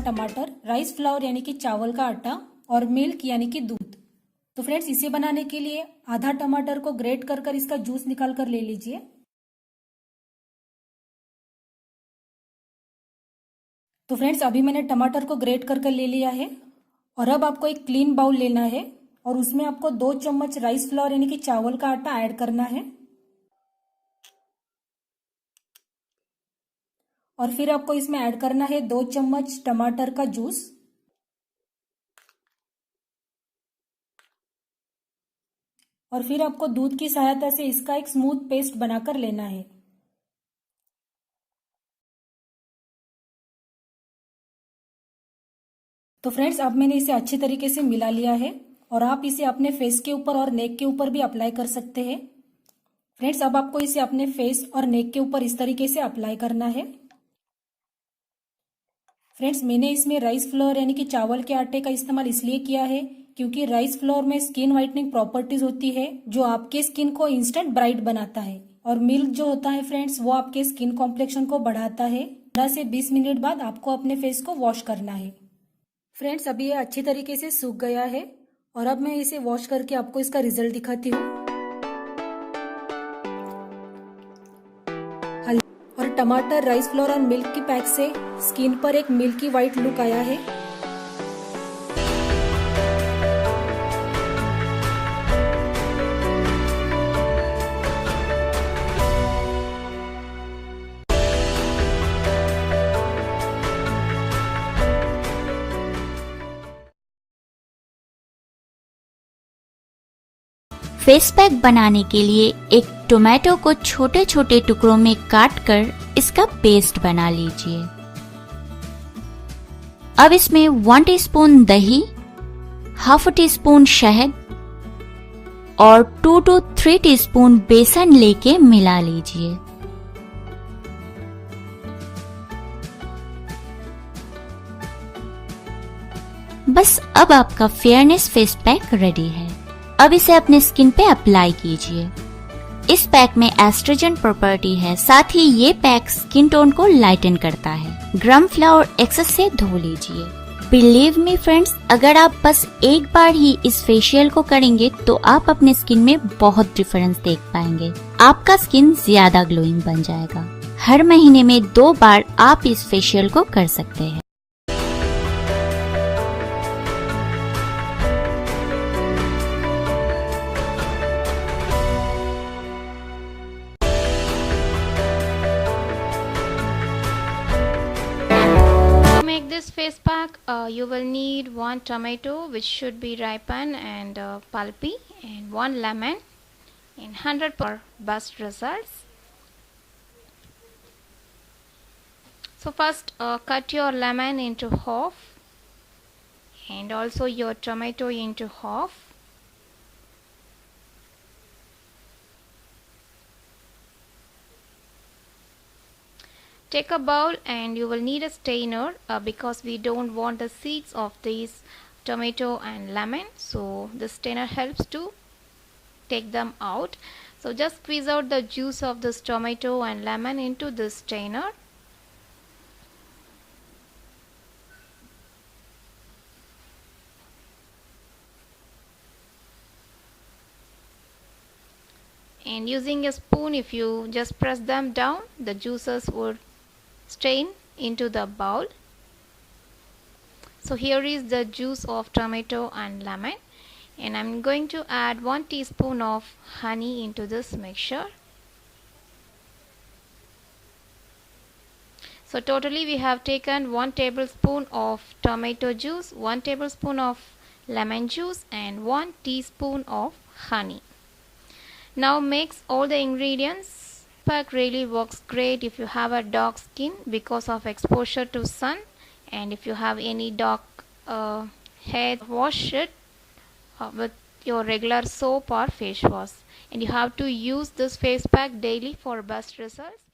टमाटर, rice flour यानी कि चावल का आटा और मिल्क यानी कि दूध। तो फ्रेंड्स इसे बनाने के लिए आधा टमाटर को ग्रेट कर इसका जूस निकाल कर ले लीजिए। तो फ्रेंड्स अभी मैंने टमाटर को ग्रेट कर ले लिया है और अब आपको एक क्लीन बाउल लेना है और उसमें आपको 2 चम्मच राइस फ्लावर यानी कि चावल का आटा ऐड करना है और फिर आपको इसमें ऐड करना है 2 चम्मच टमाटर का जूस और फिर आपको दूध की सहायता से इसका एक स्मूथ पेस्ट बनाकर लेना है। तो फ्रेंड्स अब मैंने इसे अच्छी तरीके से मिला लिया है और आप इसे अपने फेस के ऊपर और नेक के ऊपर भी अप्लाई कर सकते हैं। फ्रेंड्स अब आपको इसे अपने फेस और नेक के ऊपर इस तरीके से अप्लाई करना है। फ्रेंड्स मैंने इसमें राइस फ्लोर यानी कि चावल के आटे का इस्तेमाल इसलिए किया है क्योंकि राइस फ्लोर में स्किन व्हाइटनिंग प्रॉपर्टीज होती है जो आपके स्किन को इंस्टेंट ब्राइट बनाता है और मिल्क जो होता है फ्रेंड्स वो आपके स्किन कॉम्प्लेक्शन को बढ़ाता है। 15 से 20 मिनट बाद आपको अपने फेस को वॉश करना है। फ्रेंड्स अभी ये अच्छी तरीके से सूख गया है और अब मैं इसे वॉश करके आपको इसका रिजल्ट दिखाती हूँ। और टमाटर, राइस फ्लोर और मिल्क की पैक से स्किन पर एक मिल्की व्हाइट लुक आया है। फेस पैक बनाने के लिए एक टोमेटो को छोटे छोटे टुकड़ों में काट कर इसका पेस्ट बना लीजिए। अब इसमें 1 टीस्पून दही, हाफ टीस्पून शहद और 2 to 3 टीस्पून बेसन लेके मिला लीजिए। बस अब आपका फेयरनेस फेस पैक रेडी है। अब इसे अपने स्किन पे अप्लाई कीजिए। इस पैक में एस्ट्रोजन प्रॉपर्टी है, साथ ही ये पैक स्किन टोन को लाइटन करता है। ग्राम फ्लावर एक्सेस से धो लीजिए। बिलीव मी फ्रेंड्स, अगर आप बस एक बार ही इस फेशियल को करेंगे तो आप अपने स्किन में बहुत डिफरेंस देख पाएंगे। आपका स्किन ज्यादा ग्लोइंग बन जाएगा। हर महीने में 2 बार आप इस फेशियल को कर सकते हैं। This face pack you will need 1 tomato which should be ripened and pulpy, and 1 lemon, and 100 for best results. So first cut your lemon into half and also your tomato into half. Take a bowl and you will need a strainer because we don't want the seeds of these tomato and lemon, so the strainer helps to take them out. So just squeeze out the juice of this tomato and lemon into this strainer. And using a spoon, if you just press them down, the juices would strain into the bowl. So here is the juice of tomato and lemon, and I'm going to add 1 teaspoon of honey into this mixture. So totally we have taken 1 tablespoon of tomato juice, 1 tablespoon of lemon juice and 1 teaspoon of honey. Now mix all the ingredients. Pack really works great if you have a dark skin because of exposure to sun, and if you have any dark hair, wash it with your regular soap or face wash, and you have to use this face pack daily for best results.